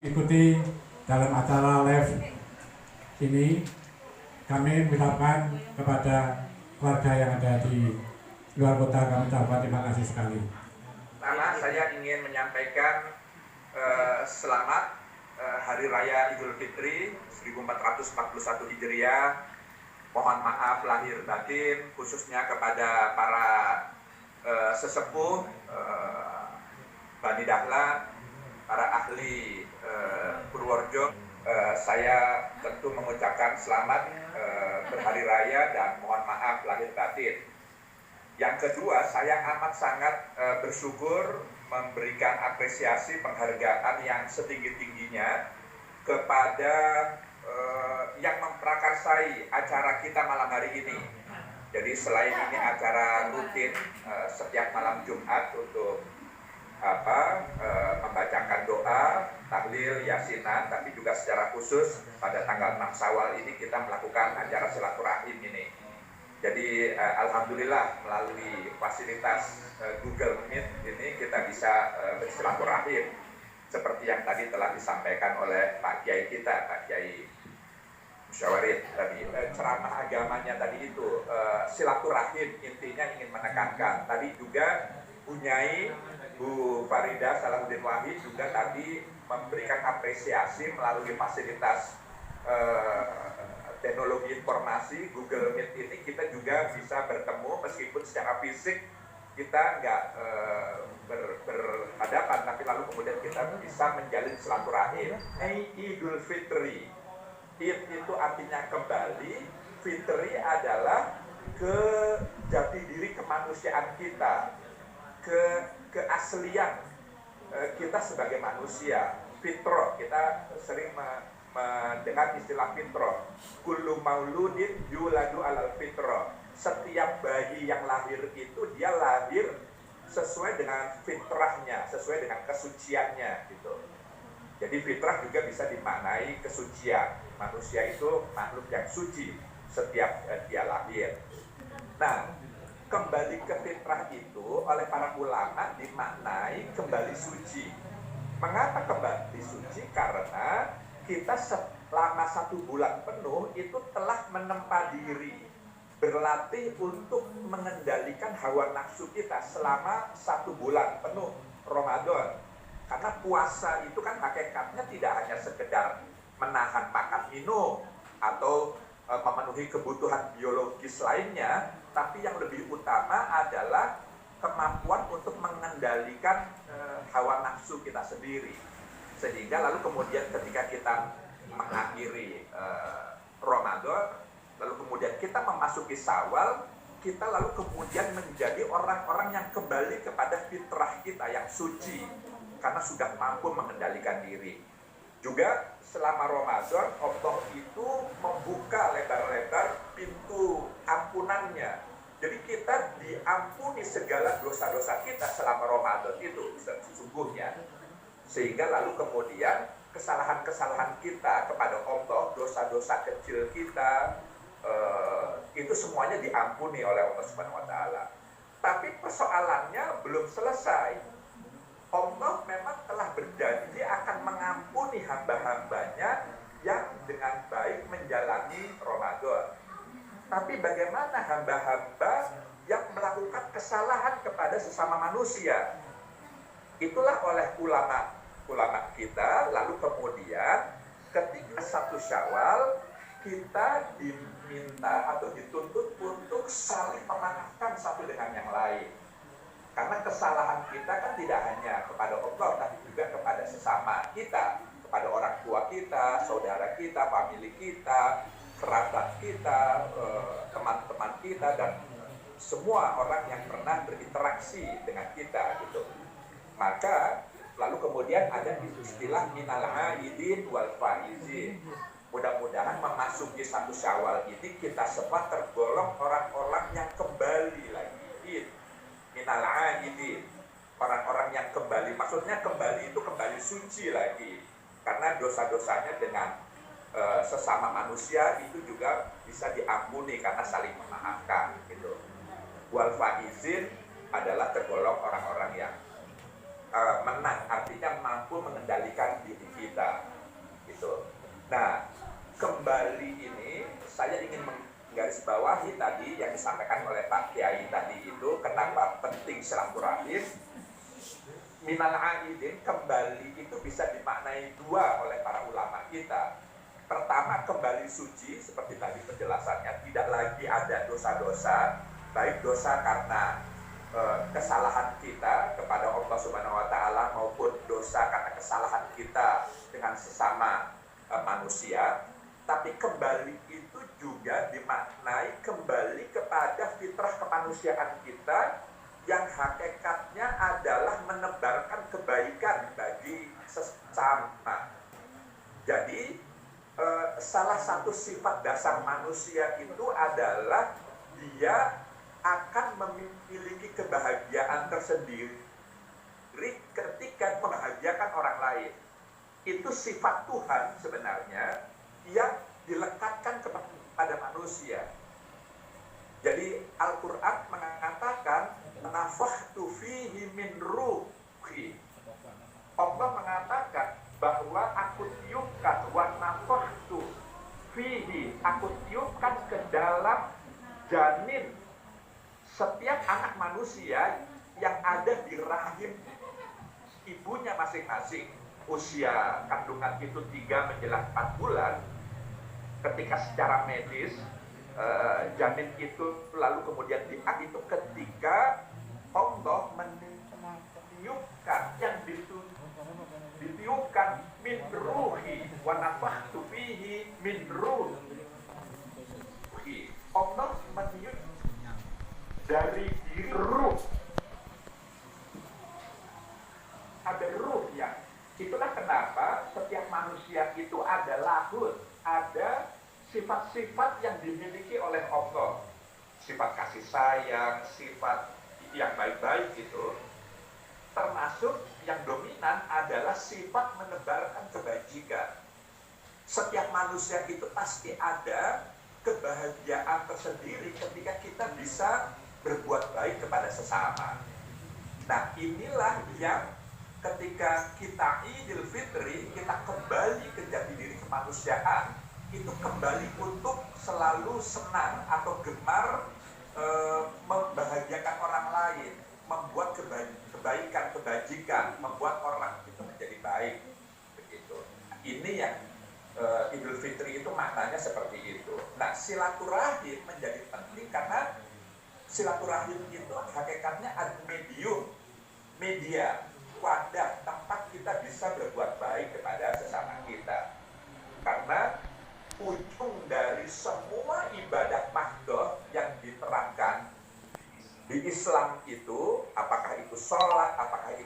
ikuti dalam acara live ini. Kami mengucapkan kepada keluarga yang ada di luar kota, kami ucapkan terima kasih sekali. Pertama, saya ingin menyampaikan selamat Hari Raya Idul Fitri 1441 Hijriah. Mohon maaf lahir batin, khususnya kepada para sesepuh, Bani Dahlan, para ahli Purworejo. Saya tentu mengucapkan selamat berhari raya dan mohon maaf lahir batin. Yang kedua, saya amat sangat bersyukur memberikan apresiasi penghargaan yang setinggi-tingginya kepada yang memprakarsai acara kita malam hari ini. Jadi selain ini acara rutin setiap malam Jumat untuk membacakan doa, tahlil, yasinan, tapi juga secara khusus pada tanggal 6 Syawal ini kita melakukan acara silaturahim ini. Jadi alhamdulillah melalui fasilitas Google Meet ini kita bisa bersilaturahim seperti yang tadi telah disampaikan oleh Pak Kiai kita, Pak Kiai Musyawarid tadi. Ceramah agamanya tadi itu silaturahim, intinya ingin menekankan. Tadi juga Bu Nyai, Bu Farida Salahuddin Wahid juga tadi memberikan apresiasi melalui fasilitas teknologi informasi Google Meet ini. Kita juga bisa bertemu meskipun secara fisik kita nggak berhadapan, tapi lalu kemudian kita bisa menjalin silaturahim. Idul Fitri, Id itu artinya kembali, Fitri adalah ke jati diri kemanusiaan kita, keaslian kita sebagai manusia. Fitrah, kita sering mendengar istilah fitrah. Kullu mauludin yuladu alal fitrah. Setiap bayi yang lahir itu dia lahir sesuai dengan fitrahnya, sesuai dengan kesuciannya gitu. Jadi fitrah juga bisa dimaknai kesucian. Manusia itu makhluk yang suci setiap dia lahir. Nah, kembali ke fitrah itu oleh para ulama dimaknai kembali suci. Mengapa kembali suci? Karena kita selama 1 bulan penuh itu telah menempa diri, berlatih untuk mengendalikan hawa nafsu kita selama 1 bulan penuh Ramadan. Karena puasa itu kan hakikatnya tidak hanya sekedar menahan makan minum atau memenuhi kebutuhan biologis lainnya, tapi yang lebih utama adalah kemampuan untuk mengendalikan hawa nafsu kita sendiri. Sehingga lalu kemudian ketika kita mengakhiri Ramadan, lalu kemudian kita memasuki Syawal, kita lalu kemudian menjadi orang-orang yang kembali kepada fitrah kita yang suci, karena sudah mampu mengendalikan diri. Juga selama Ramadan, Allah itu membuka lebar-lebar pintu ampunannya. Jadi kita diampuni segala dosa-dosa kita selama Ramadan itu sesungguhnya. Sehingga lalu kemudian kesalahan-kesalahan kita kepada Allah, dosa-dosa kecil kita, itu semuanya diampuni oleh Allah Subhanahu wa Ta'ala. Tapi persoalannya belum selesai. Allah memang telah berjanji akan mengampuni hamba-hambanya yang dengan baik menjalani Ramadan. Tapi bagaimana hamba-hamba yang melakukan kesalahan kepada sesama manusia? Itulah oleh ulama kita, lalu kemudian ketika 1 Syawal kita diminta atau dituntut untuk saling memaafkan satu dengan yang lain. Karena kesalahan kita kan tidak hanya kepada Allah, tapi juga kepada sesama kita, kepada orang tua kita, saudara kita, famili kita, kerabat kita, teman-teman kita, dan semua orang yang pernah berinteraksi dengan kita gitu. Maka lalu kemudian ada istilah minal aidin wal faizin. Mudah-mudahan memasuki 1 Syawal ini kita semua tergolong orang-orang yang kembali lagi. Minal aidin, orang-orang yang kembali. Maksudnya kembali itu kembali suci lagi. Karena dosa-dosanya dengan sesama manusia itu juga bisa diampuni karena saling memaafkan gitu. Wal faizin adalah tergolong orang-orang yang menang, artinya mampu mengendalikan diri kita. menggarisbawahi tadi yang disampaikan oleh Pak Kiai tadi itu, kenapa penting silaturahim. Minal aidin, kembali itu bisa dimaknai dua oleh para ulama kita. Pertama, kembali suci, seperti tadi penjelasannya, tidak lagi ada dosa-dosa, baik dosa karena kesalahan kita kepada Allah Subhanahu wa Ta'ala maupun dosa karena kesalahan kita dengan sesama manusia. Tapi kembali itu juga dimaknai kembali kepada fitrah kemanusiaan kita, yang hakikatnya adalah menebarkan kebaikan bagi sesama. Jadi salah satu sifat dasar manusia itu adalah dia akan memiliki kebahagiaan tersendiri ketika membahagiakan orang lain. Itu sifat Tuhan sebenarnya yang dilekatkan kepada manusia. Jadi Al-Quran mengatakan nafakhtu fihi min ruhi. Allah mengatakan bahwa aku tiupkan wa nafakhtu fihi, aku tiupkan ke dalam janin setiap anak manusia yang ada di rahim ibunya masing-masing. Usia kandungan itu 3 menjelang 4 bulan. Ketika secara medis janin itu lalu kemudian itu ketika Allah meniupkan yang ditiupkan min ruhi wa nafakhtu fihi min ruhi. Allah meniup dari diri ruh. Ada ruh yang itulah kenapa setiap manusia itu ada lahul, ada sifat-sifat yang dimiliki oleh Allah, sifat kasih sayang, sifat yang baik-baik itu, termasuk yang dominan adalah sifat menebarkan kebajikan. Setiap manusia itu pasti ada kebahagiaan tersendiri ketika kita bisa berbuat baik kepada sesama. Nah, inilah yang ketika kita Idul Fitri, kita kembali ke jati diri kemanusiaan, itu kembali untuk selalu senang atau gemar membahagiakan orang lain, membuat kebaikan, kebajikan, membuat orang itu menjadi baik. Begitu. Ini yang Idul Fitri itu maknanya seperti itu. Nah, silaturahim menjadi penting karena silaturahim itu hakikatnya ada media, wadah, tempat kita bisa berbuat baik kepada sesama kita. Karena ujung dari semua ibadah mahdoh yang diterangkan di Islam itu, apakah itu sholat, apakah itu